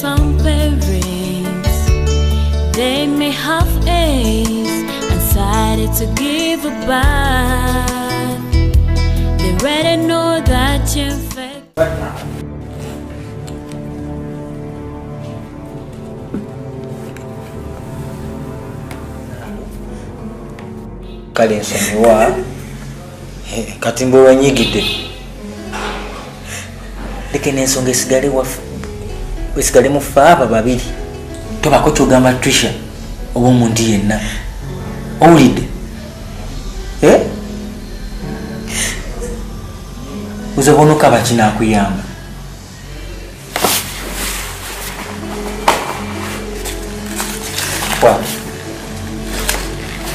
some parents, they may have AIDS and decided to give a bath. They already know that you're infected. Kale nsonyiwa kati mbwe wenyigidde leke n'ensonga esigale mu ffe abo babiri tobako kyogamba Trisha oba omuntu yenna owulidde oze bonokaba kinaakuyamba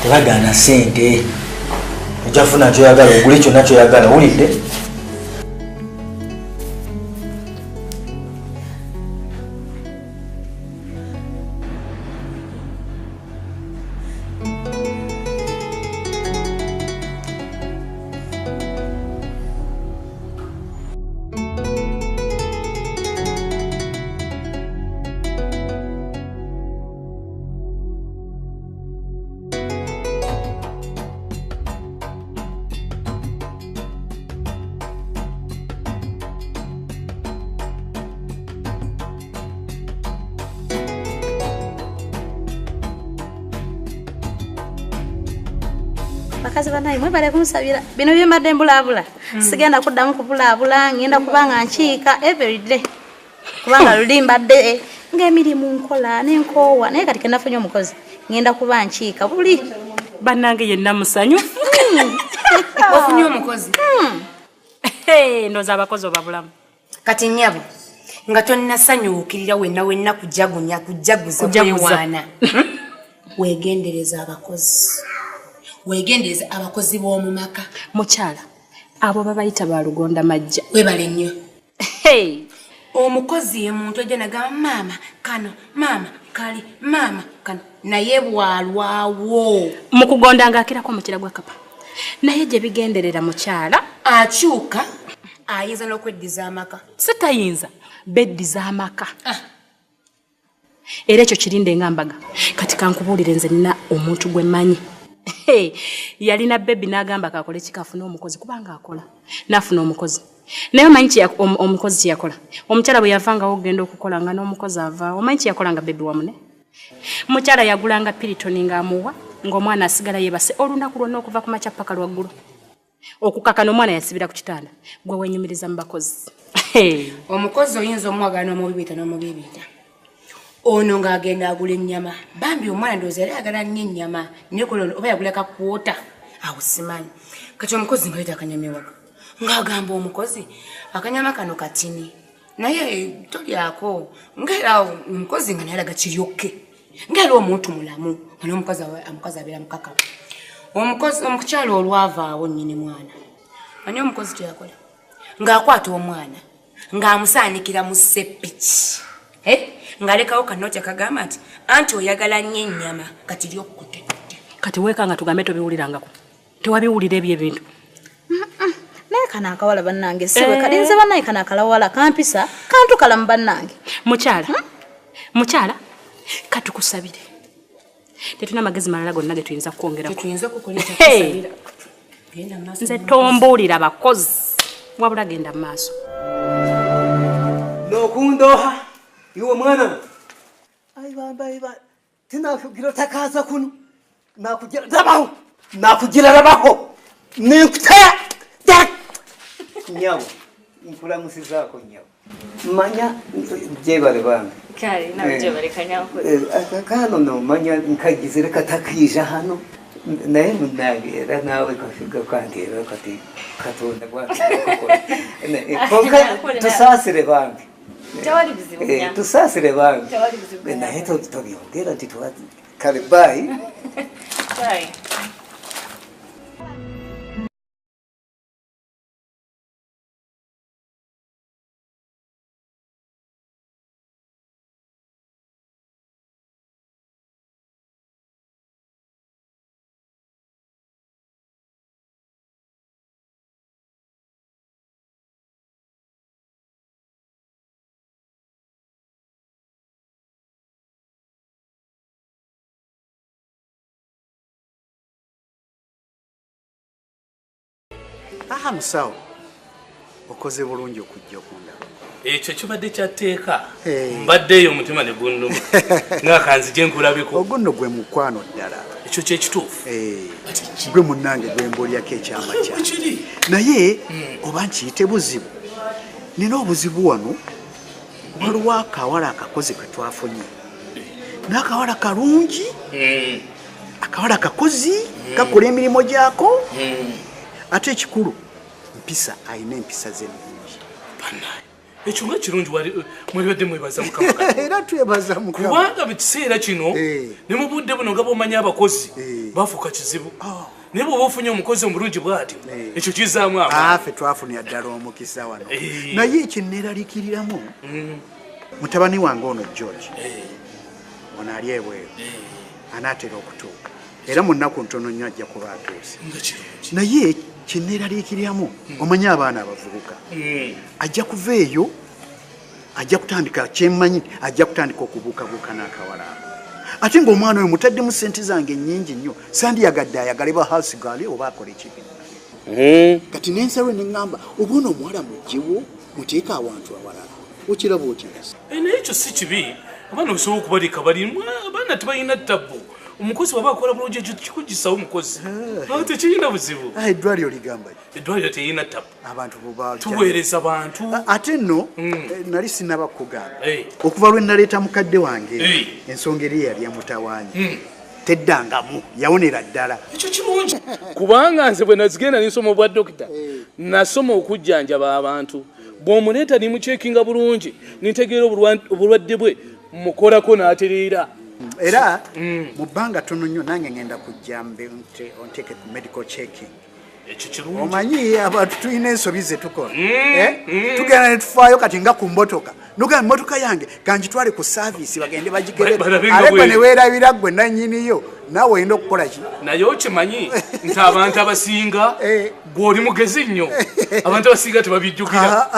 tebagaana ssente ojafuna kyoyagala ogule kyonna kyoyagala wulidde bakazi banayi mwebale kunsabira bino byembadde mbulabula sigenda kuddamu kubulabula ngenda kubanga nkiika everyday kubanga luli mbadde ng'emirimu nkola n'enkoowa naye kati kenafunye omukozi ngenda kuba nkiika buli bannange yenna musanyu ofunye omukozi ndooza abakozi obabulamu kati nnyabo nga tonnasanyuukirira wenna kujaguza kwewaana weegendereza abakozi b'omu maka mukyala abo babayita balugonda majja webale nnyo omukozi ye muntu ojja nagamba maama kano maama kali maama kano naye bwalwawo mu kugonda ng'akirako omukira gwa kapa naye gye bigenderera mukyala akyuka ayinza n'okweddiza amaka sitayinza beddiza amaka era ekyo kirinde ng'ambaga kati kankubuulire nze nina omuntu gwe mmanyi yalina bebi n'agamba kakole kikafuna omukozi kubanga akola n'afuna omukozi naye omanyi omukozi kyeyakola omukyala bwe yavangawo ogenda okukola nga n'omukozi avaawo omanyi kyeyakola nga bebi wamune mukyala yagulanga piritoni ng'amuwa ng'omwana asigala yeebase olunaku lwonna okuva ku makya paka lwaggulu okukakana omwana yasibira ku kitanda gwe wenyumiriza mu bakozi omukozi oyinza omwagala n'omubibiita ono ng'agenda agula ennyama bambi omwana ndowooza yali ayagala nnyo ennyama naye oba yagulaka kwota awo simanyi kati omukozi nga yita akanyama ewaga ng'agamba omukozi akanyama kano katini naye tolyako ngaera omukozi nga nayalaga kiryokke ngaera omuntu mulamu nga n'omukozi abeera mukaka omukyalo olwavaawo nnyini mwana ani omukozi teyakola ng'akwata omwana ng'amusaanikira mu seppiki ngalekawo kanoti akagamba nti anti oyagala nnyo ennyama kati lyokkutte kati weekanga tugambe tobiwulirangako tewabiwulira ebyo ebintu naye kana akawala bannange siwe kalinze bannaye kana akalawala kampisa kantukala mu bannange mukyala katukusabire tetuna magezi malala gonna ge tuyinza kukwongerako nze tombuulira abakozi wabula genda mu maaso nokundoha iwe mwana aiba tinakugira takaza kuno nakugira rabaho ninkutaya nyawo nkula musizako nyawo manya jebale banga kale nabyo kanyawo akakano no manya nkagizire katakija hano naye munagera nawe kafika kwandira kati katonda kwakira konka tusasire banga tawali bizibunya tusasire banga tawali bizibunya naye tobyongera nti twati kale bye Aha musawo. Okoze bulungi okujja okundaba. Ekyo kibadde kyateeka. Mbaddeeyo omutima ne gunnuma. Ng'akanzije nkulabeko. Ogunno gwe mukwano ddala. Ekyo kyekituufu. Gwe munnange gwe mbolyako ekyama kyange. Naye oba nkiyite buzibu. Nina obuzibu wano. Waliwo akawala akakozi ke twafunye. N'akawala kalungi. Akawala kakozi kakola emirimu gyako. Ate ekikulu mpisa ayina empisa z'ennungi. Ekyo nga kirungi mwebadde mwebaza Mukama. Era twebaza Mukama. Kubanga mu kiseera kino ne mu budde buno nga bw'omanyi abakozi bafuuka kizibu. Naye bw'oba ofunye omukozi omulungi bw'atyo ekyo kizaamu amaanyi. Ffe twafunira ddala omukisa wano. Naye ekinneeraliikiriramu mutabani wange ono George ono ali ebweru anaatera okutuuka era mu nnaku ntono nnyo ajja kuba atuuse. Naye kinneeraliikiriramu omanyi abaana abavubuka ajja kuva eyo ajja kutandika kyemmanyi ajja kutandika okubuukabuuka n'akawala ate ng'omwana oyo mutaddemu ssente zange nnyingi nnyo sandiyagadde ayagale ba house girl oba akole ekibi. Kati n'ensalo neŋŋamba obuno omuwala muggiwo muteeka awantu awalala okiraba otya? Naye ekyo si kibi. Abaana osobola okubaleka balimu abaana tebalina ttabbu. Omukozi waba akola bulungi ekyo kikugisawo omukozi. Tekirina buzibu. Eddwaliro ligamba eddwaliro terina ttabbu. Abantu bubaali tuweereza bantu. Ate nno nali sinaba kugamba okuva lwe naleeta mukadde wange ensonga eri yali yamutawaanya teddangamu yawonera ddala. Ekyo kirungi kubanga nze bwe nazigenda n'ensoma obwa dokita nasoma okujjanjaba abantu. Bw'omuleeta nimucekinga bulungi nintegeera obulwadde bwe mukolako n'atereera. Era mu bbanga ttono nnyo nange ngenda kujja onteeke ku medical checking. Ekyo kirungi. Omanyi abantu tulina ensobi ze tukola. Tugenda ne tufaayo kati nga ku mmotoka. Nogamba emmotoka yange kangitwale ku saavisi bagende bagikebere. Ate gwe ne weerabira gwe nannyiniyo naawe oyinza okukola ki? Naye okimanyi nti abantu abasinga gw'oli mugezi nnyo. Abantu abasinga tebabijjukira.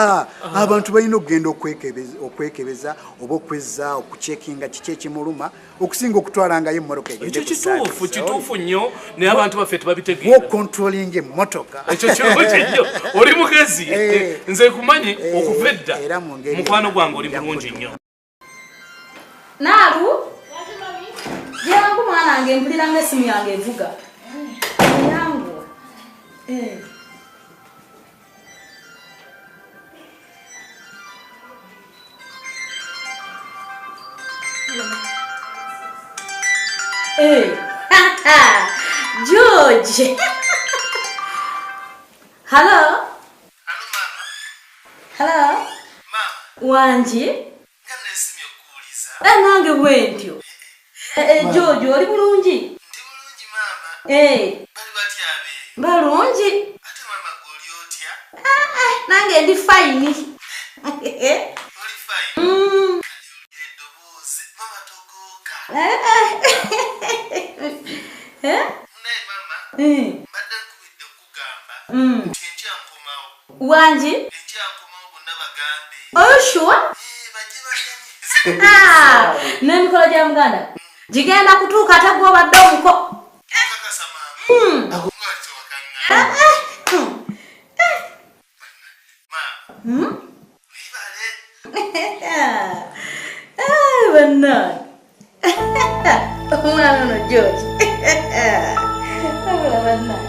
Abantu balina okugenda okwekebeza oba okwezza okucekinga kiki ekimuluma okusinga okutwalangayo emmotoka egende ku saavisi. Kituufu nnyo naye abantu baffe tebabitegeera. Okontrolinga emmotoka. Ekyo kirungi nnyo. Oli mugezi. Nze kumanyi okuva edda mukwano gwange oli bulungi nnyo. Naalu jangu mwana wange mpulira ng'essimu yange evuga. Yangu. George. Hello. Hello mama. Hello. Mama. Wanji. Ngana esimu okuwuliza. Nange bwentyo. George oli bulungi? Ndi bulungi mama. Bali batya abe? Balungi. Ate mama goli otya? Nange ndi fine. Oli fine. Eddoboozi mama togoka. Naye mama. Mbadde nkubidde okugamba. Nti enkya nkomawo. Wanji? Enkya nkomawo bonna bagambe. Are you sure? Bajje banyamize. N'emikolo gya Muganda gigenda kutuuka ate gw'obadde omuko. Kakasa mama. Akumwali tewakanga. Mama. Wibale. Bannange. Omwana ono George. Abula bannange.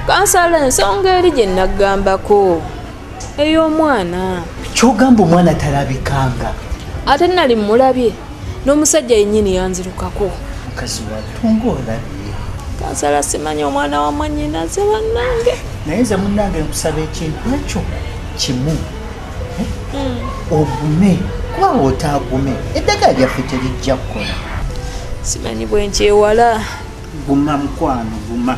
kansala ensonga eri gye nagambako ey'omwana. Kyogamba omwana talabikanga. Ate nali mulabye n'omusajja yennyini yanzirukako. Mukazi watunga olabye. Kansala simanyi omwana wa mwannyinaze bannange. Naye nze munnange nkusaba ekintu ekyo kimu. Ogume kuba otaagume eddagala lyaffe terijja kukola. Simanyi bwe nkyewala. Guma mukwano guma.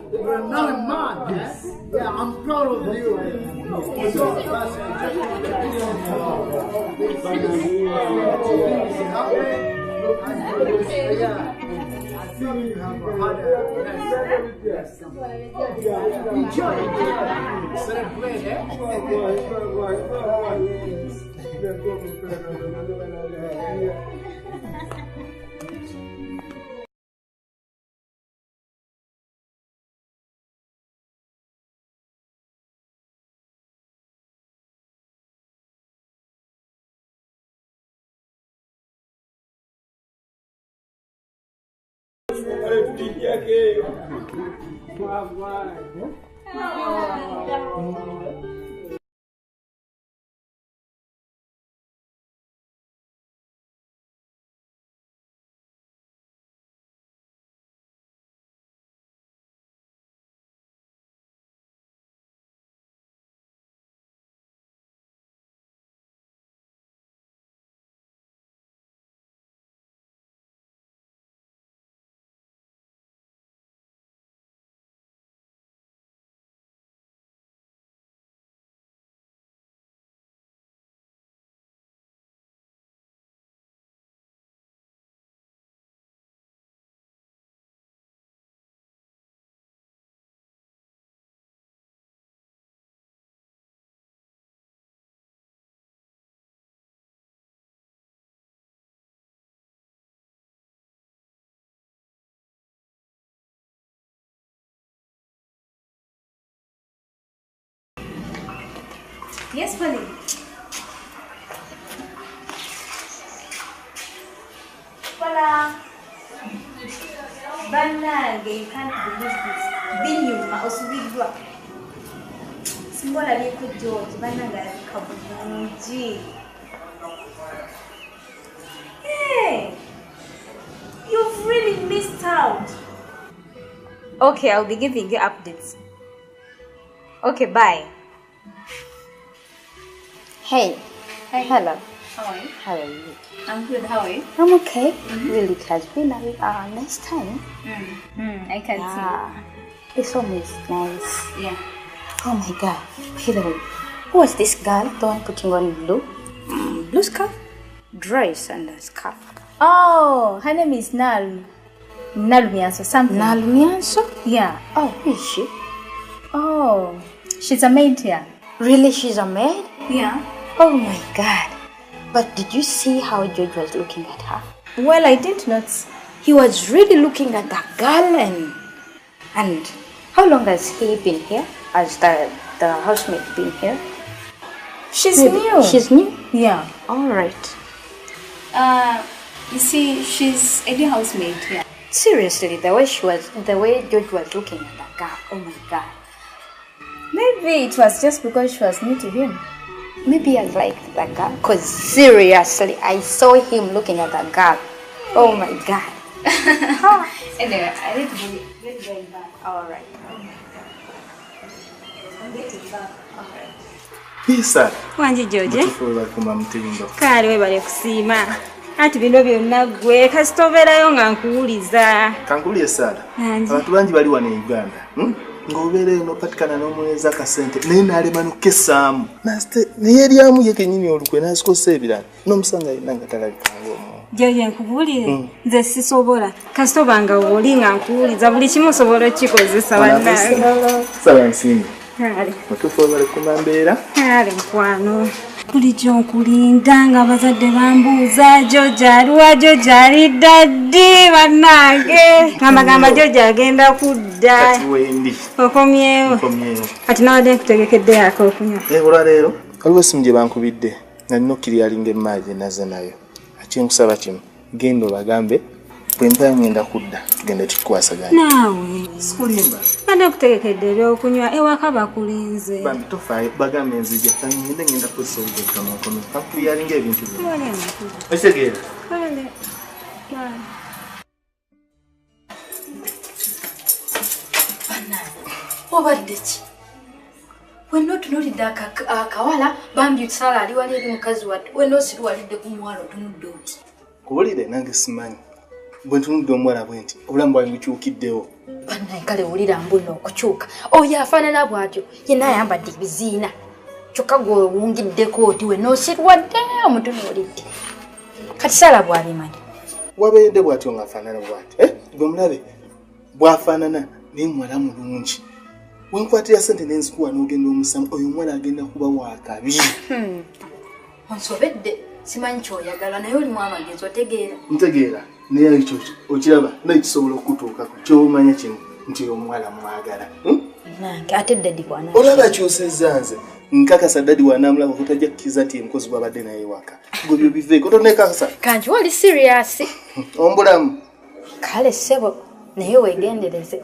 You're not a man, yes? Yeah, I'm proud of you. Yes, Polly. Voila. Bannange, you can't believe this. Binyuma osubidwa. Simbola lieko George, bannange alabika bulungi. Hey, you've really missed out. Okay, I'll be giving you updates. Okay, bye. Hey. Hi. Hello. How are you? How are you? I'm good. How are you? I'm okay. Really, it has been a nice time. I can see. It's always nice. Yeah. Oh my God. By the way, who was this girl? The one putting on blue? Blue scarf? Dress and a scarf. Oh, her name is Nalu. Nalu Mianso, something. Nalu Mianso? Yeah. Oh, who is she? Oh, she's a maid here. Really, she's a maid? Yeah. Oh my God. But did you see how George was looking at her? Well, I did not. He was really looking at that girl and how long has he been here? Has the housemaid been here? She's new. She's new? Yeah. All right. You see, she's a new housemaid here. Seriously, the way George was looking at that girl, oh my God. Maybe it was just because she was new to him. Maybe I liked that girl. Because seriously, I saw him looking at that girl. Oh my God. Anyway, I need to go back. All right. I'm getting back. Okay. Pisa. Wanji George. Mutufuula kuma mutindo. Kale webale kusiima. Ati bino byonna gwe kasitoberayo nga nkuwuliza. Kankuliye Sara. Wanji. Abantu bangi bali wano e Uganda. Ng'obeera n'opatikana n'omuweeza akasente naye n'alema n'okukesaamu. Naye eryamu ye kennyini olukwe n'azikosa ebirala. N'omusanga yenna nga talabikanga omwo. George nkubuulire. Nze sisobola. Kasitoba nga oli nga nkuwuliza buli kimu osobola okkikozesa bannange. Sala nsimbi. Kale. Mutufuula bali kuma mbeera. Kale mukwano. Bulijjo nkulinda nga abazadde bambuuza George aliwa George alidda ddi bannange. Gamba George agenda kudda. Kati wendi. Okomyewo. Kati nawadde nkutegekedde ak'okunywa. Olwaleero waliwo essimu gye bankubidde nga nina okkiryalinga emmaayi gye nazze nayo. Akinkusaba kimu genda obagambe bwe mba ngenda kudda tugende tukwasaganya. Naawe. Sikulimba. Badde nkutegekedde ebyokunywa ewaka bakulinze. Bambi tofaayo bagambe nzija ngenda kukozesa obudde kakuyyalinga ebintu byo. Ekitegeera? Kale. Obadde ki? Wenna otunuulidde akawala bambi Sala ali wali eri mukazi wattu wenna osiriwalidde ku muwala otunudde oti. Kuwulire nange simanyi bwe ntunudde omuwala bwe nti obulamu bwange bukyukiddewo. Bannaye kale wulira mbuno okukyuka oyo afaanana bw'atyo yenna ayambadde ebiziina kyokka gwe owungiddeko oti wenna osiriwadde omutunuulidde. Kati Sala bw'abimanyi wabeedde bw'atyo ng'afaanana bw'ati gwe mulabe bw'afaanana naye muwala mulungi. Wenkwatira sente n'enzikuwa n'ogenda omusamu oyo omwana agenda kuba wakabi. Onsobedde simanyi kyoyagala naye olimu amagezi otegeera. Ntegeera naye ekyo okiraba naye kisobola okutuukako ky'omanya kimu nti oyo omuwala mwagala. Nange ate Daddy bwana. Olaba akyusezza nze nkakasa Daddy wanaamulaba kutajja kukkiriza nti mukozi gwabadde naye waka. Gwe byo biveeko tonekakasa. Kanti wali serious. Ombulamu. Kale ssebo naye weegendereze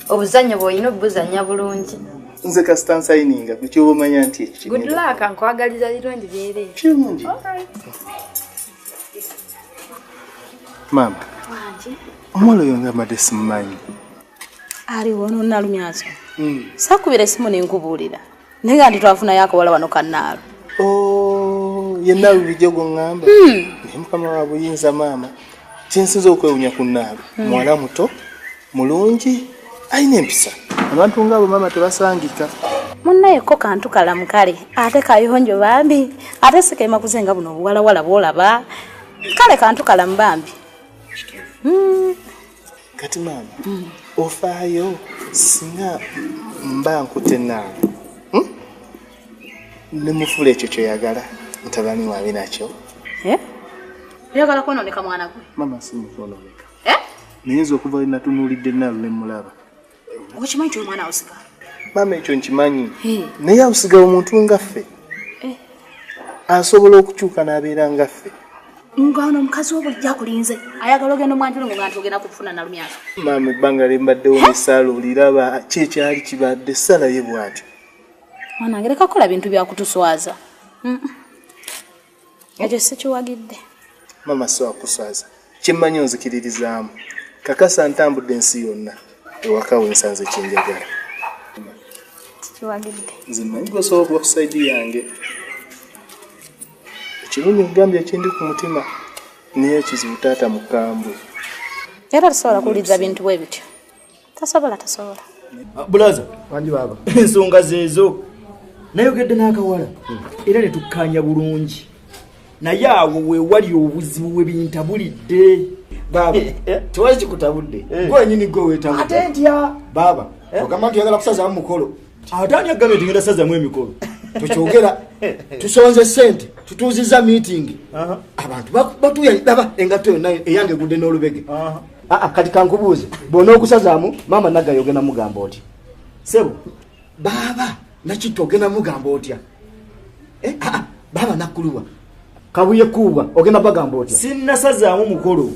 obuzannyo bw'olina obuzannya bulungi. Nze kasita nsayininga gwe kyoba omanya nti ekyo. Good luck nkwagaliza birungi byereere. Kirungi. Mama. Wanji. Omwana oyo nga mbadde simumanyi. Aliwo nonnalumyazo. Sakubira essimu nenkubuulira naye nga ndi twafunayo akawala wano kannaalo. Yenna bulijjo gwoŋŋamba. Naye mukama wa buyinza maama kyensinza okwewunya ku nnaalo muwala muto mulungi ayina empisa. Abantu ngaabo maama tebasangika. Munnayeko kantu kalamu kale ate kayonjo bambi ate sikema kuzenga buno obuwalawala bwolaba kale kantu kalamu bambi. Kati maama ofaayo singa mba nkute nnaalo ne mufula ekyo kyoyagala ntabani waabe nakyo. Oyagala kwonooneka mwana gwe? Mama si mukwonooneka. Nayinza okuva we natunuulidde nnaalo ne mulaba. Okimanyi kyo omwana awusiga? Mama ekyo nkimanyi naye awusiga omuntu nga ffe asobola okukyuka n'abeera nga ffe. Ngano omukazi w'obulijjo akulinze ayagala ogenda omwanjulu nga nti ogenda kufuna nalumyazo. Maama ebbanga lye mbaddewo ne Sala oliraba kyekyali kibadde Sala ye bw'atyo. Mwana ngereka kukola bintu byakutuswaza. Ekyo sikiwagidde. Mama so akuswaza kyemmanyi onzikiririzaamu kakasa ntambudde ensi yonna ewaka wensanze kyenjagala. Sikiwagidde. Nze mmanyi gwosobola okuba kusaidi yange. Ekirungi nkugambye ekindi ku mutima naye ekizibu taata mukambwe. Era tasobola kuwuliriza bintu bwe bityo. Tasobola. Bulaza wanji baba ensonga zeezo nayogedde n'akawala era ne tukkanya bulungi naye awo we wali obuzibu bwe bintabulidde. Baba tewali kikutabudde gwenyini gwe weetabudde ate ntya baba ogamba nti oyagala kusazaamu mukolo ate ani agambye tugenda sazaamu emikolo tukyogera tusonze sente tutuuziza meeting abantu batuyaba engato yonna eyange egudde n'olubege. Kati kankubuuze bw'ona okusazaamu maama Naggayi ogenda mugamba otya? Sebo baba nakitto ogenda mugamba otya? Baba Nakkuluwa kabuye kuubwa ogenda bagamba otya? Sinnasazaamu mukolo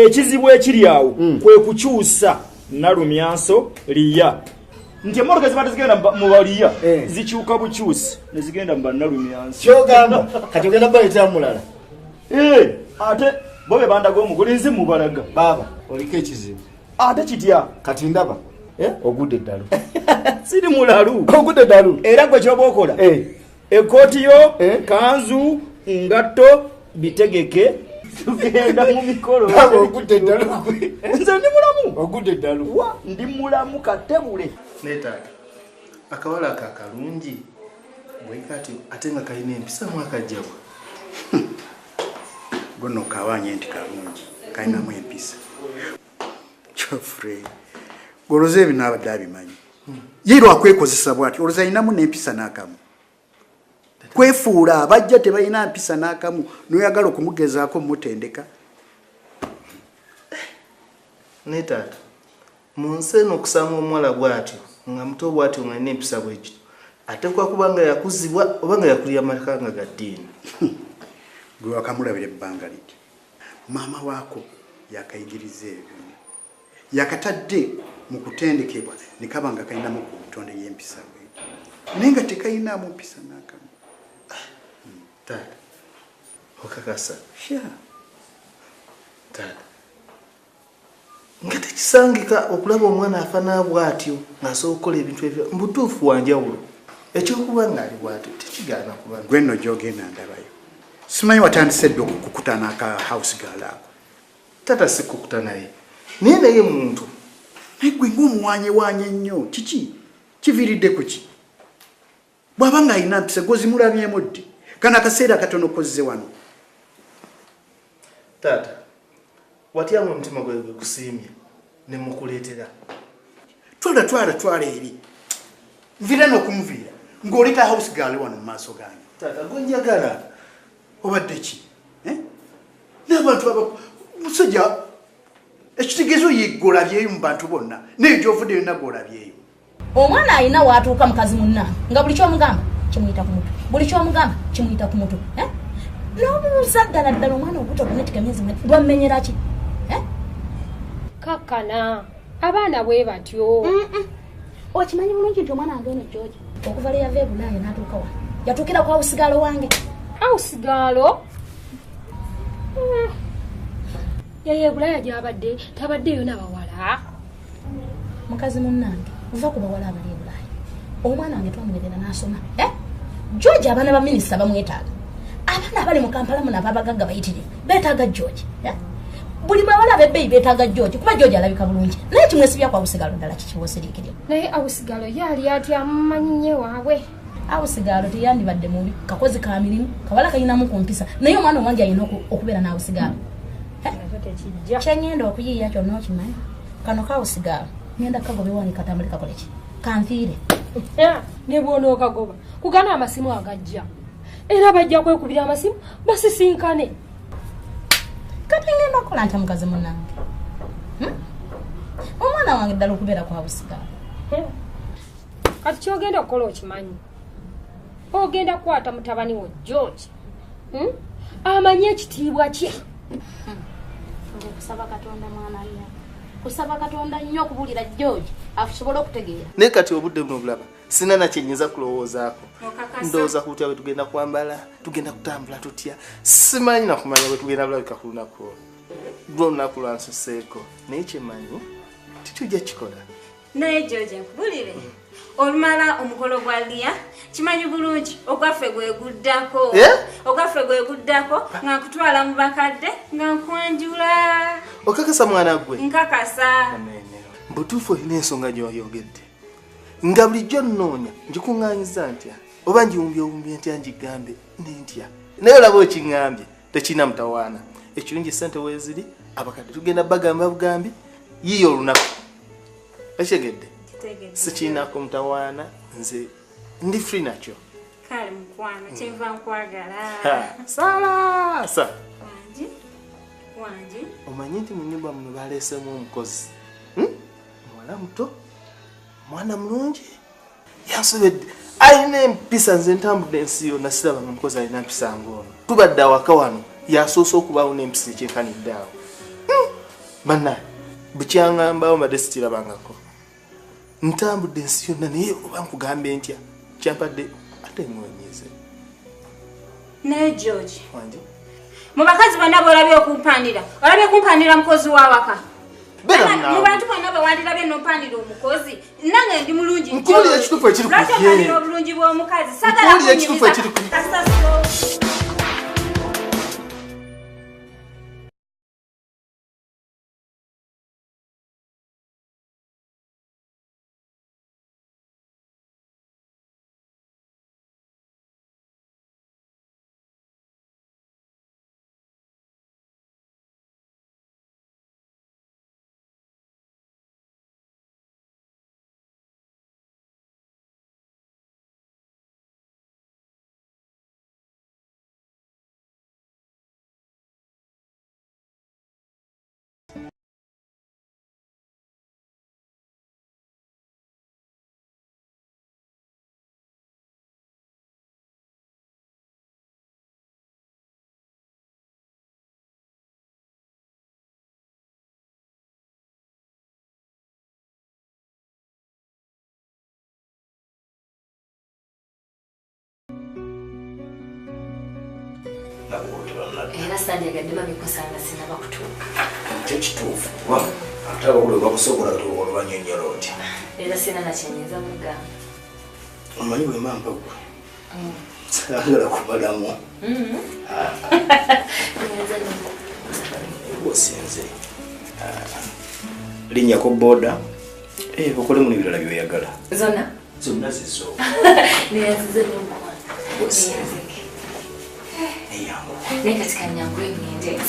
ekizibu ekiri awo kwe kukyusa Nalumyanso liya nti emmotoka zibadde zigenda mu baliya zikyuka bukyusi ne zigenda mu Nalumyanso. Kyogamba kati ogenda baleetera mulala ate bobe bandaga omugulinzi mubalaga baba oliko ekizibu ate kitya kati ndaba ogudde eddalu siri mulalu ogudde eddalu era gwe kyoba okola ekooti yo kanzu ngatto bitegeke tugenda mu mikolo ogudde eddalu nze ndi mulamu ogudde eddalu ndi mulamu katebule neetaata akawala ako akalungi bwekati ate nga kalina empisa mwakajjawa gono kawanye nti kalungi kalinamu empisa kyofre goloze ebyo n'abadde abimanyi ye lwakwekozesa bwati oloza alinamu n'empisa n'akamu kwefuula abajja tebalina mpisa n'akamu noyagala okumugezaako mutendeka neetaata mu nsi eno okusanga omuwala bw'atyo nga muto bw'atyo nga alina empisa bwekito ate kwakubanga yakuzibwa oba nga yakulira amaka nga ga ddiini gwe wakamulabira ebbanga liti maama waako yakayigiriza ebyo yakatadde mu kutendekebwa ne kaba nga kalinamu ku butonde y'empisa bwekyo naye nga tekalinamu mpisa n'akamu taata okakasa taata nga tekisangika okulaba omwana afana bw'atyo ng'asobola okukola ebintu ebyo mubutuufu wanjawulo ekyokuba ng'ali bw'atyo tekigaana kuba gwe nno gy'ogenda ndabayo simanyi watandise dde okukukutana aka house girl ako taata sikukuta naye naye naye muntu naye gwe ng'omuwanyewanye ennyo kiki kiviiridde ku ki bw'aba ng'alina mpisa gozimulabyemu ddi kana akaseera akatono kozze wano taata watyamu omutima gwe gusiimye ne mukuleetera twala eri nviira n'okumuviira ng'oleta house girl wano mu maaso gange taata gonjagala obadde ki n'abantu musajja ekitegeezo yeggolabyeyo mu bantu bonna naye gy'ovudde yonna gwolabyeyo omwana alina waatuuka mukazi munna nga buli kyomugamba kimuyita ku mutwe buli kyomugamba kimuyita ku mutwe n'obuuza ddala ddala omwana obuto okunetika emyezi lwammenyera ki kakkana abaana bwe batyo okimanyi bulungi nti omwana wange ono George okuva le yava ebulaaya n'atuuka wa yatuukira ku awusigaalo wange awusigaalo yeye ebulaaya gy'abadde tabaddeyo n'abawala mukazi munnange uva ku bawala abali ebulaaya omwana wange twamugerera n'asoma George abaana ba minisita bamwetaaga abaana abali mu Kampala muno ababagagga bayitire beetaaga George buli bawala ab'ebbeeyi beetaaga George kuba George alabika bulungi naye kimwesibya ku awusigaalo ddala kikiboosiriikirira naye awusigaalo yaali atya mumanyinye waabwe awusigaalo teyandibadde mubi kakozi ka mirimu kawala kalinamu ku mpisa naye omwana owange alina okubeera n'awusigaalo kyeŋŋenda okuyiiya kyonna okimanyi kano kawusigaalo ŋŋenda kagobewange katambule kakole ki kanfiire ne bw'onookagoba kugana amasimu agajja era bajja kwekubira amasimu basisinkane kati ŋŋenda okukola ntya mukazi munnange omwana wange ddala okubeera ku awusigaalo kati kyogenda okukola okimanyi ogenda kukwata mutabani wo George amanye ekitiibwa kye kusaba katonda mwana nnyo kusaba katonda nnyo okubuulira George asobola okutegeera naye kati obudde buno obulaba sina nakyenyiza kulowoozaako ndowooza ku tutya bwe tugenda kwambala tugenda kutambula tutya simanyi nakumanya bwe tugenda bulabika ku lunaku olwo lwo olunaku lwansuseeko naye kyemanyi titujja kikola naye George nkubulire olumala omukolo gwa Lia kimanyi bulungi ogwaffe gweguddako nga nkutwala mu bakadde nga nkwanjula okakasa mwana gwe nkakasa mbutuufu olina ensonga gyoyogedde nga bulijjo nnoonya njikuŋŋaanyiza ntya oba njiwumbye ntya njigambe nentya naye olaba okiŋŋambye tekirina mutawaana ekirungi ssente weeziri abakadde tugenda bagamba bugambi yiyo olunaku ekigedde sikirinako mutawaana nze ndi free nakyo kale mukwano kyenva nkwagala salaasa wangi omanyi nti mu nnyumba muno baleesemu omukozi mwana muto mwana mulungi yansobedde alina empisa nze ntambudde ensi yonna siraba nga omukozi alina mpisa ng'ono tubadde awaka wano yasoose okubaawo n'empisa ekyenkanidde awo bannaye bukyaŋŋambawo mbadde sitirabangako ntambudde ensi yonna naye oba nkugambe ntya kyampadde ate mwonyize naye George wangi Mu bakazi bonna bolabye okumpandira. Olabye kumpandira mukozi wa waka. Mu bantu bonna bawandira bye nompandira omukozi. Nange ndi mulungi. Nkuli ekitufu ekiri ku ye. Lwaki obulungi bw'omukazi? Sagala Nkuli ekitufu ekiri ku ye. Era Sunday gadima bikusanga sinaba kutuuka. Kyo kituufu. Wa ate abagulu bakusobola olwanyonyola oti. Era sina na kyenyiza mugamba. Omanyi bwe mamba gwe. Sagala kubalamu. Osinze. Linnya ko boda. Bakole mu ebirala byoyagala. Zonna? Zonna zizo. Niyazize n'omukwano. Naye katika nyangu ngende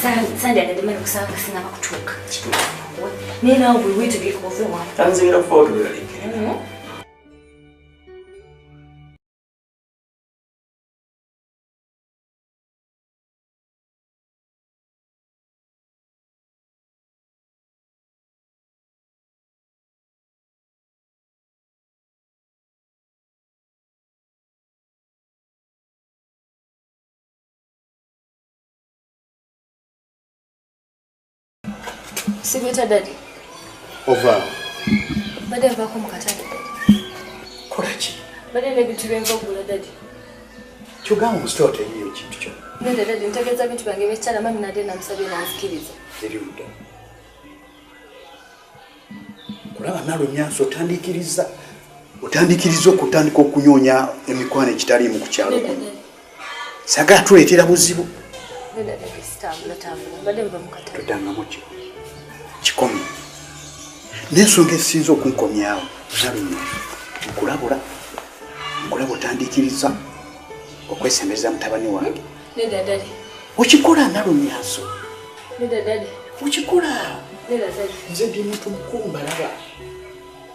Sunday agadimana kusanga sinaba kutuuka. Nina bwe witegeka okuva. Tanzira photo yalekera. Sibita daddy. Ova. Bade vako mukatale. Korachi. Bade ne bitu benva kugula daddy. Kyogamba mu stote yiyo kintu kyo. Nende daddy ntegeza bintu bange bekyala mami nade namusabye nanzikiriza. Eriuda. Kulaba nalo nyanso otandikiriza okutandika okunyonya emikwano ekitali mu kukyalo. Sagala tuleetera buzibu. Nende daddy tambula. Bade mva mukatale. Tudanga muki. Kikomi. N'ensonga esinza okunkomyawo nalumya nkulabula otandikiriza okwesembereza mutabani wange. Neda daddy. Okikola nalumyaso. Neda daddy. Okikola. Neda daddy. Nze ndi muntu mukulu mbalaba.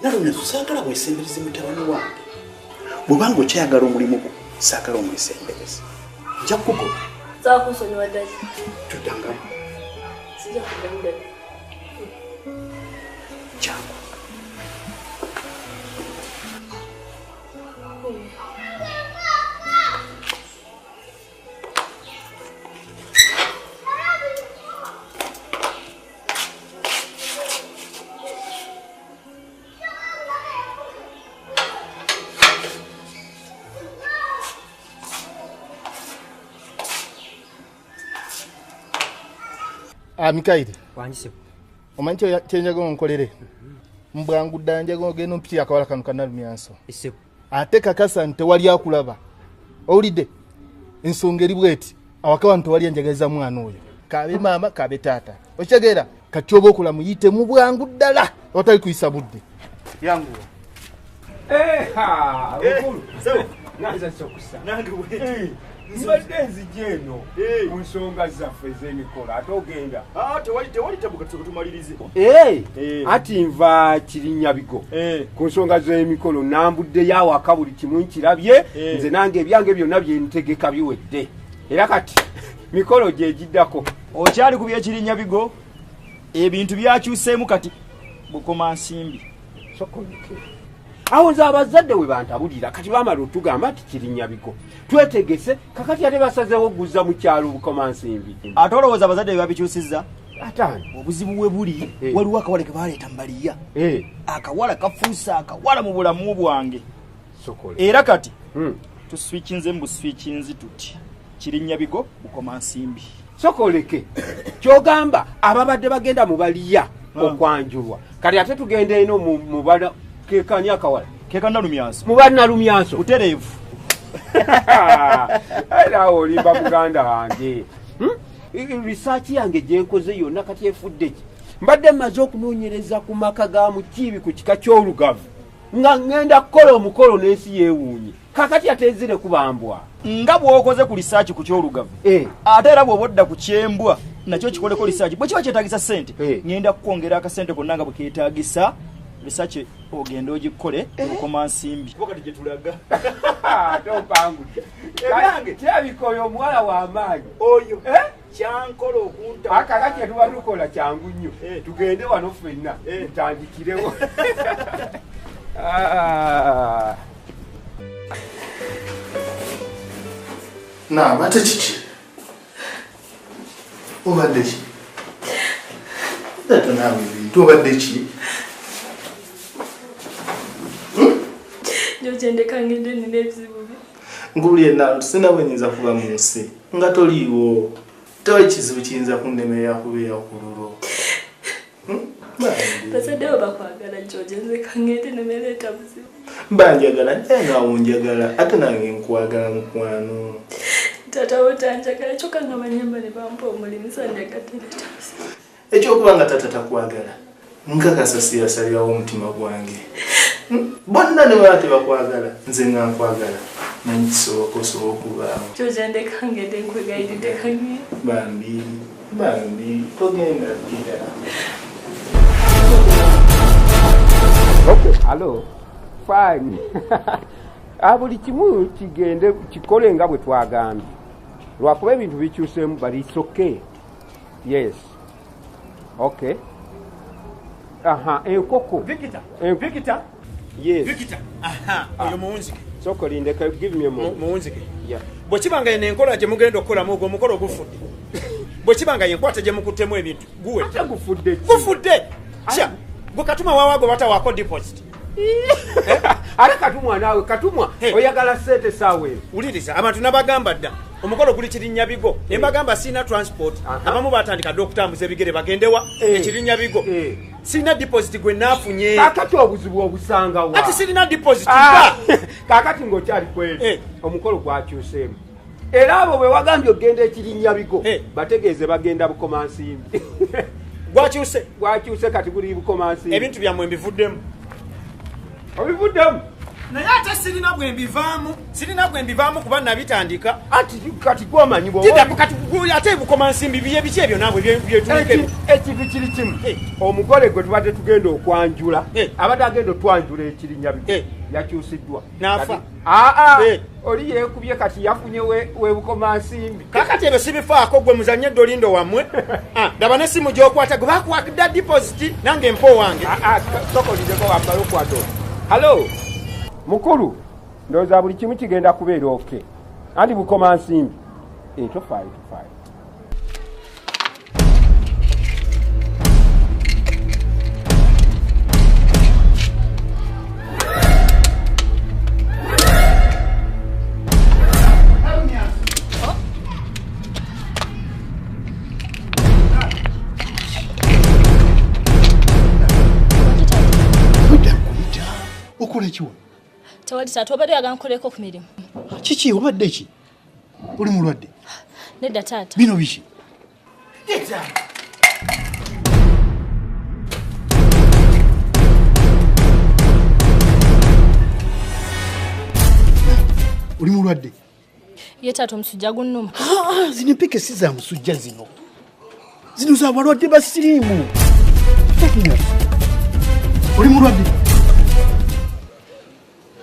Nalumyaso saagala bwesembereza mutabani wange. Bw'obanga okyayagala omulimu gwo saagala omwesembereza. Nja kukugoba. Saakusonyiwa daddy. Tuddangamu. Sijja kuddamu daddy. Jangu. Mikaidi. Wanjise. Omanyi kyenjaga onkolere. Mbwangu ddanja gogeno mpiti akawala kanu kanalumyanso. Isebo. Ate kakasa nte wali akulaba. Owulidde ensonga eri bweti awakawa nte wali enjagaliza mwana oyo. Kabe mama kabe tata. Okitegeera kati oba okula muyite mu bwangu ddala otali kuyisa budde. Yangu. Ha, bukulu. Sawa. Naza sokusa. Nange bweti. Mbadde nzijeno ku nsonga zaffe ez'emikola ate ogenda tewali tabuka tumalirize ati nva Kirinyabigo ku nsonga z'emikolo nambuddeyo awaka buli kimu nkirabye nze nange ebyange byonna byentegeka biwedde era kati mikolo gyegiddako okyali ku by'Ekirinyabigo ebintu byakyuseemu kati bukoma nsimbi sokonike awo nze abazadde we bantabulira kati bamala otugamba nti Kirinyabigo twetegese kakati ate basazeewo oguzza mu kyalo obukomansimbi ate olowooza abazadde be babikyusizza atani obuzibu we buli waliwo akawala ke baleeta mbaliya akawala kafuusa akawala mu bulamu bwange era kati tuswikinze mu buswikinzi tuti Kirinyabigo bukomansimbi sokoleke kyogamba ababadde bagenda mubaliya okwanjulwa kati ate tugenda eno mubala kekani akawala kekana lumyanso mubanna lumyanso uterevu era olimba muganda wange research yange gyenkoze yonna kati efudde ki mbadde mmaze okunoonyereza ku maka ga mukiibi ku kika ky'olugavu nga ngenda kukola omukolo n'ensi yeewuunye kakati ateezire kubambwa nga bw'okoze ku research ku ky'olugavu ate era bw'oba odda ku kyembwa nakyo kikoleko research bwe kiba kyetaagisa ssente ngenda kukwongera akasente konna nga bwe keetaagisa research ogenda ogikole okoma nsimbi kati gye tulaga tompangudde ebyange kyabikola omuwala w'amaanyi oyo kyankola okunta akakati etuba tukola kyangu nnyo tugende wano ffenna tutandikirewo naabate kiki obadde ki ate naawe ebintu obadde ki Njogende ngende nina ebizibu bi nguli ennaalo sinabwe nyinza kuba mu nsi nga toliiwo tewali kizibu kiyinza kundemerera kubeera ku lulo bazadde bo bakwagala George nze kangende nemeleeta buzibu banjagala naye ngaawo njagala ate nange nkwagala mukwano tata wotanjagala kyokka nga banyamba ne bampa omulimu sandagatereeta buzibu ekyokuba nga tata takwagala nkakasa siyasalirawo omutima gwange bonna ne baba tebakwagala nze nga nkwagala nanyi kisoboka osobola okubaawo George kangende nkwegayiridde kangende bambi togenda ddira okay hello fine buli kimu kigende kikole nga bwe twagambye lwakuba ebintu bikyuseemu but it's okay yes okay enkoko Victor yes Victor oyo muwunzike sokolinde give me a moment muwunzike yeah bwe kibanga enenkola gye mugenda okukolamu ogwo omukolo gufudde bwe kibanga yenkwata gye mukuttemu ebintu gufudde kya gwe katuma wawago batawaako deposit ate katumwa naawe katumwa oyagala sente saawe wuliriza abantu nabagamba dda omukolo guli kirinnya bigo ne mbagamba sina transport abamu batandika dokutambuza ebigere bagendewa ekirinnya bigo sina deposit gwe naafunye kakati obuzibu obusangawa ati sirina deposit kakati ng'okyali kweri omukolo gwakyuseemu era abo bwe wagambye ogenda ekirinnya bigo bategeeze bagenda bukomansimbi gwakyuse kati buli bukomansimbi ebintu byammwe mbivuddemu obivuddemu naye ate sirina bwe mbivaamu kuba nabitandika ati kati gwomanyi ate bukomansimbi biye biki ebyo naabwe byetulikemu ekintu kiri kimu omugole gwe tubadde tugenda okwanjula abadde agenda otwanjula ekirinnya bigo yakyusiddwa nafa oli yeekubye kati yafunye we bukomansimbi kakati ebyo sibifaako gwe muzanye dolindo wammwe ndaba n'essimu gy'okwata gwe bakwakidda deposit nange mpa owange sokolideko wambala okwata hallo mukulu ndowooza buli kimu kigenda kubeera oke anti bukomansimbi tofaayo okola ekiwa tewali taata obadde oyagala nkoleko ku mirimu kiki obadde ki oli mulwadde nedda taata bino biki oli mulwadde ye taata omusujja gunnuma zino empeke si za musujja zino za balwadde basiriimu oli mulwadde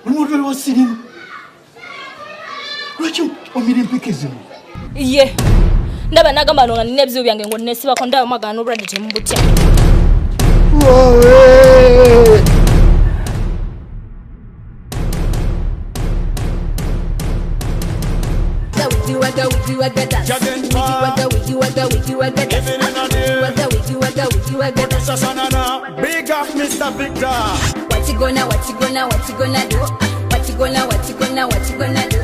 Olumodolo wa sirimu. Lwaki omira empeke zino? Ye. Ndaba nagamba nga nina ebizibu byange ngo nesibako ndaba magana n'obulwadde temubutya. Big up Mr. Victor. What you gonna do? What you gonna do?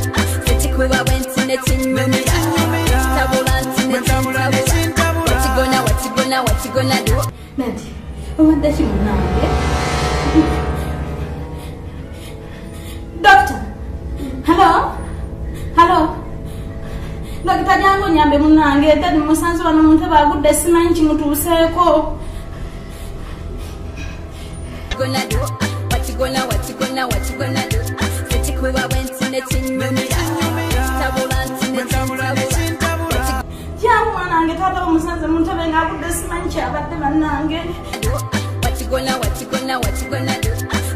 Fetikuwa went in the chin, What you gonna do? Nanti, what does she want? Doctor, hello. Dokita jangu nyambe munange tadi musanzu wano muntu bagudde simanyi mutuuseeko. What you gonna do? Setikuwa wentine chinyumira. Jangu mwanange tata omusanze muntu abenga agudde simanyi kyabadde bannange. What you gonna do?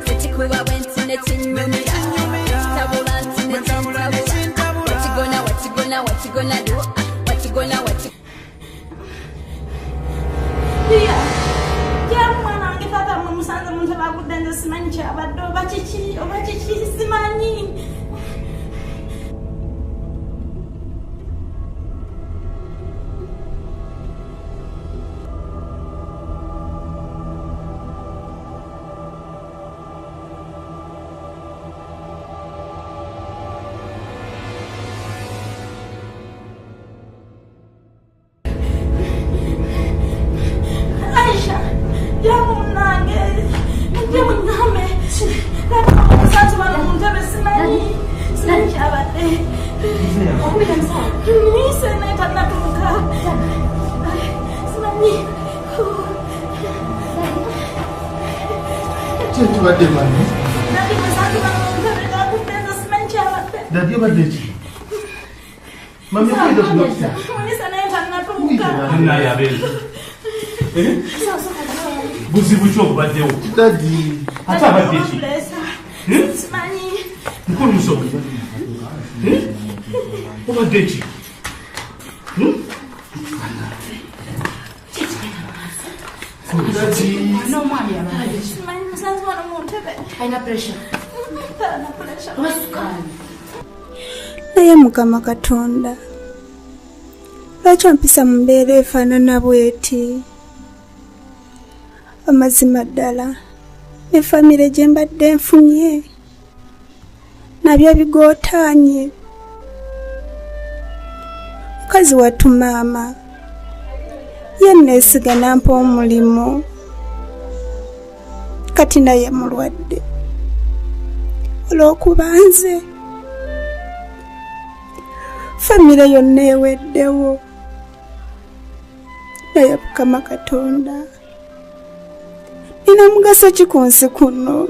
Setikuwa wentine chinyumira. What you gonna do? Pia, jangu mwanange tata omusanze muntu bagudde nze simanyi kyabadde oba kiki simanyi. Dadi obadechi. Mami kwenda kunokita. Nna yabeli. Buzibu kyo baddewo. Dadi. Ate abadechi. Nkulu musobo. Obadechi. Dadi. No mwami abadechi. Musanzu wano muntu Haina pressure. Naye Mukama Katonda, lwaki ompisa mu mbeera efaanana bw'eti? Amazima ddala ne famire gye mbadde nfunye nabyo bigootaanye. Mukazi wattu maama ye neesiga nampa omulimu, kati naye mulwadde olw'okuba nze famire yonna eweddewo. Naye Mukama Katonda, nina mugaso ki ku nsi kuno?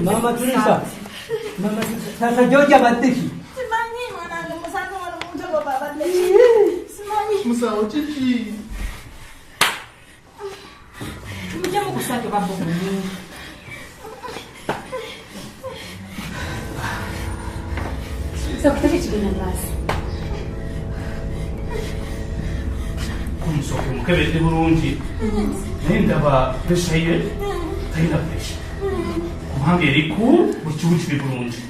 Mama Teresa. Mama Teresa Georgia Batiki. Simanyi mwanange musanze wano muntu babadde. Simanyi. Musawo chichi. Mujja mukusake babbo munyi. Sakutaki kigenda basi. Kumusoke mukebedde bulungi. Naye ndaba pressure ye tayina pressure. Kubanga eriku buli kimu kiri bulungi.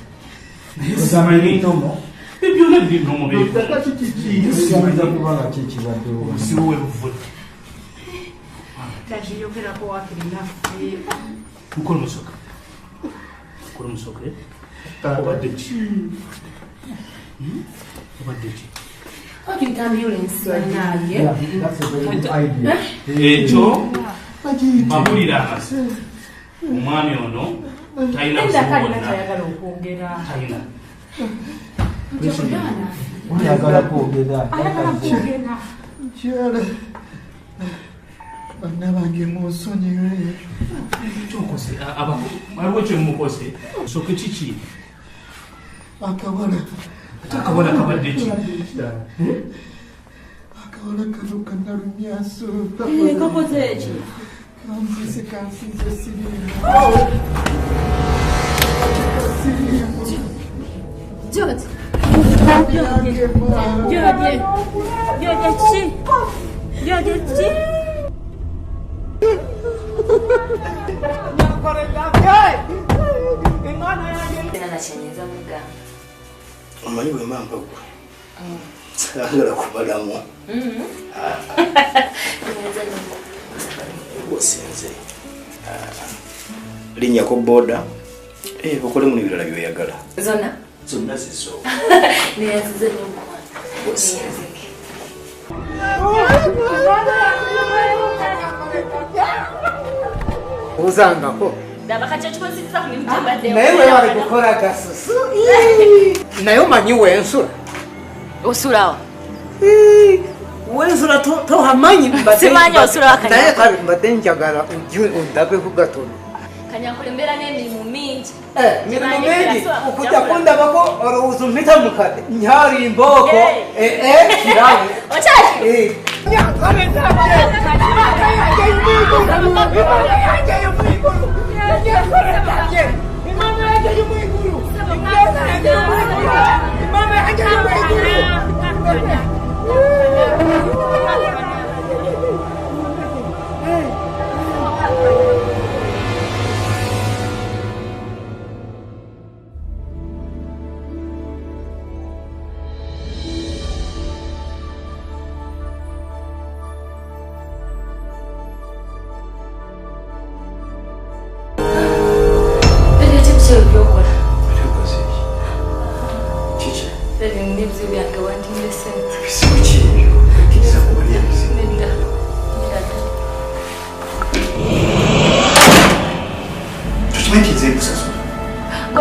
Naye simanyi ntomo. Byonna biri ntomo biri. Simanyiza kubanga kikibadde obusiru we buvudde. Takiyogerako wakirinafe. Mukolo musoke. Obadde ki? Obadde ki? Fucking ambulance naye. That's a very good idea. Ekyo babulira amasi. Omwami ono talina tayagala okwogera. Talina. Oyagala kwogera. Kyala. Bana bange musonyiwe. Kyokose waliwo kyemukose soke kiki? Akawala. Akawala kabadde ki? Akawala kano kanalumyaso. Kakoze eki? Kansize sirimu. George. Omanyi bwe mamba gwe. Sagala kubalamu. Osenze. Linnya ko boda. Okole mu ebirala byoyagala. Zonna zizo. Niyazize n'omwana. Uzangako. Naye we wali kukola gasusu. Naye omanyi wensula. Osulawa? Wensula tohamanyi. Simanyi osula wa Kanyankole. Naye kale mbadde njagala ondabe ku gatono. Kanyankole mbeera n'emirimu mingi. Mirimu mingi okujja kundabako olowooza mpita mukadde nyaali mbooko kirawe. Okyaki?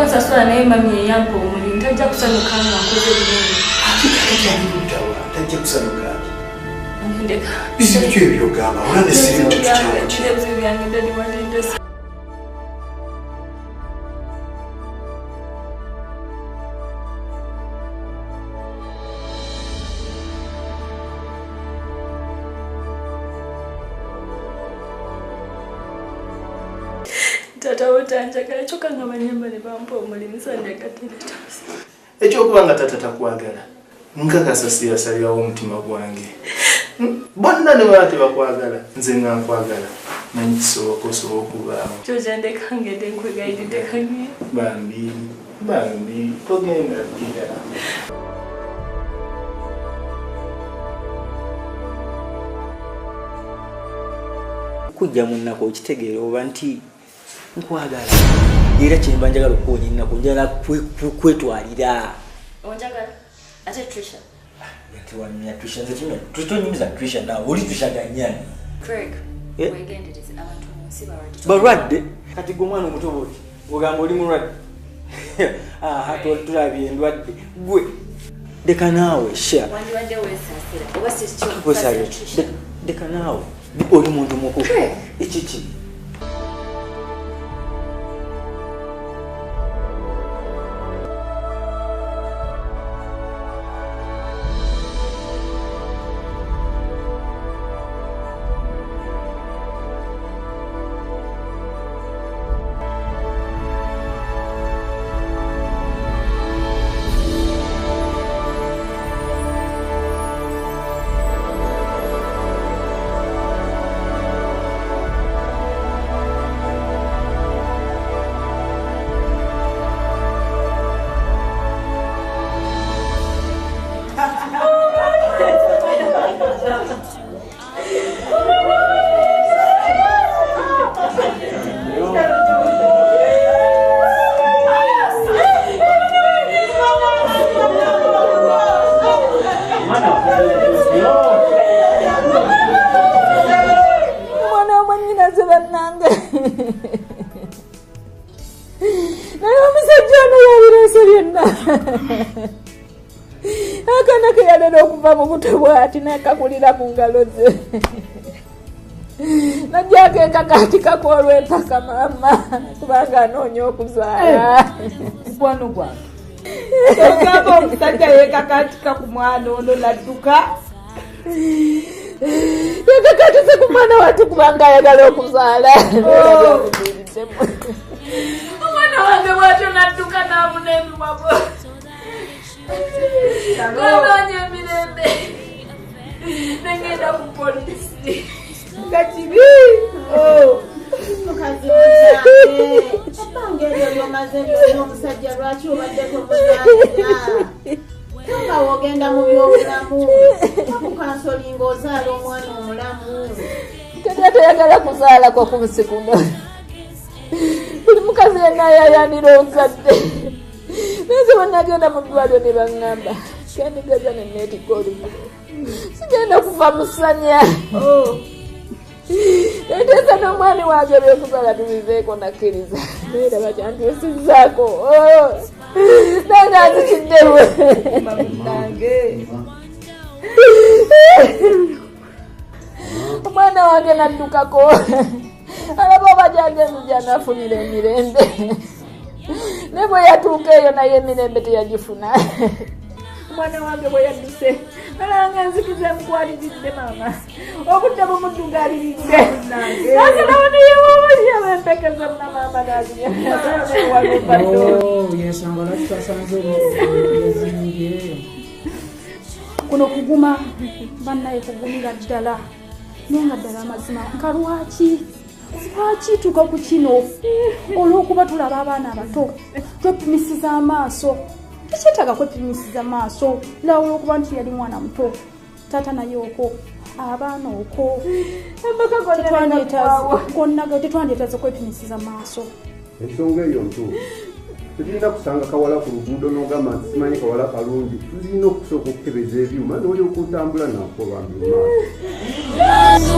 Nsasula naye mami eyampa omulimu tajja kusanyuka nga nkoze ebinene. Tajja kusanyuka. Ndeka. Bisibikyo ebyogamba olande siri tukyaki. Ebizibu byange ndali wadde. Tata wotanjagala kyokka nga banyamba ne bampa omulimu sandekatereta. Ekyokuba nga tata takwagala nkakasa siyasalirawo omutima gwange. Bonna ne baba tebakwagala nze nga nkwagala nanyi kisoboka osobola okubaawo. Kyojandeka ngende nkwegayiridde kanye. Bambi togenda ddira. Kujja mu nnako okitegeera oba nti nkwagala era kyemba njagala okuwonya ennaku njagala kwetwalira. Onjagala ate Trisha yatiwanya Trisha nze kimya tutonyumiza Trisha nawe oli Trisha ganyani Craig wegendereza abantu munsi balwadde kati gwe omwana omuto bwoti ogamba oli mulwadde tulabye endwadde gwe deka naawe sha deka naawe oli muntu mukulu ekiki Akana keyalera okuva mu buto bwati nakakulira mu ngalo ze. Najjako ekakati kakolwa empaka mama kubanga anoonya okuzaala. Mukwano gwange. Ogamba omusajja yeekakatika ku mwana ono nadduka. Yeekakatise ku mwana wati kubanga ayagala okuzaala. Omwana wange bwatyo nadduka n'abuna emimabo. Gwebonye emirembe negenda ku polisi nga kibi mukazi wange ebange eryo byemaze byonna omusajja lwaki obaddeko muzaana nga wogenda mu byobulamu akukansolinga ozaala omwana omulamu kati atayagala kuzaalako ku busikunda buli mukazi yenna yayanira omuzadde naye bwenagenda mu ddwaliro ne baŋŋamba kendigaza neneetika olumu sigenda kuva musanya enteesa n'omwani wange byokuzaala tubiveeko nakkiriza era bakyantuusizzaako nange azikiddewe nange omwana wange naddukako alaba oba gyagenzija nafunira emirembe ne bwe yatuuka eyo naye emirembe teyagifuna omwana wange bwe yadduse alanga enzikiza emukwaliridde maama obudde bumuddugalirinde nasinaboneyewobaliabempekeza muna maama yensanga lwaki twasanze ezinge kuno kuguma bannaye kugumira ddala naye nga ddala amazima nka lwaki tuuka ku kino olw'okuba tulaba abaana abato twepimisiza amaaso tekyetaaga kwepimisiza maaso laba olw'okuba nti yali mwana muto taata naye okwo abaana okwo tetwandyetaze kwepimisiza maaso ensonga eyo ntuufu tulina kusanga kawala ku luguudo n'ogamba nti simanyi kawala kalungi tulina okusooka okukebeza ebyuma n'oli okutambula nakwo bambi mu maaso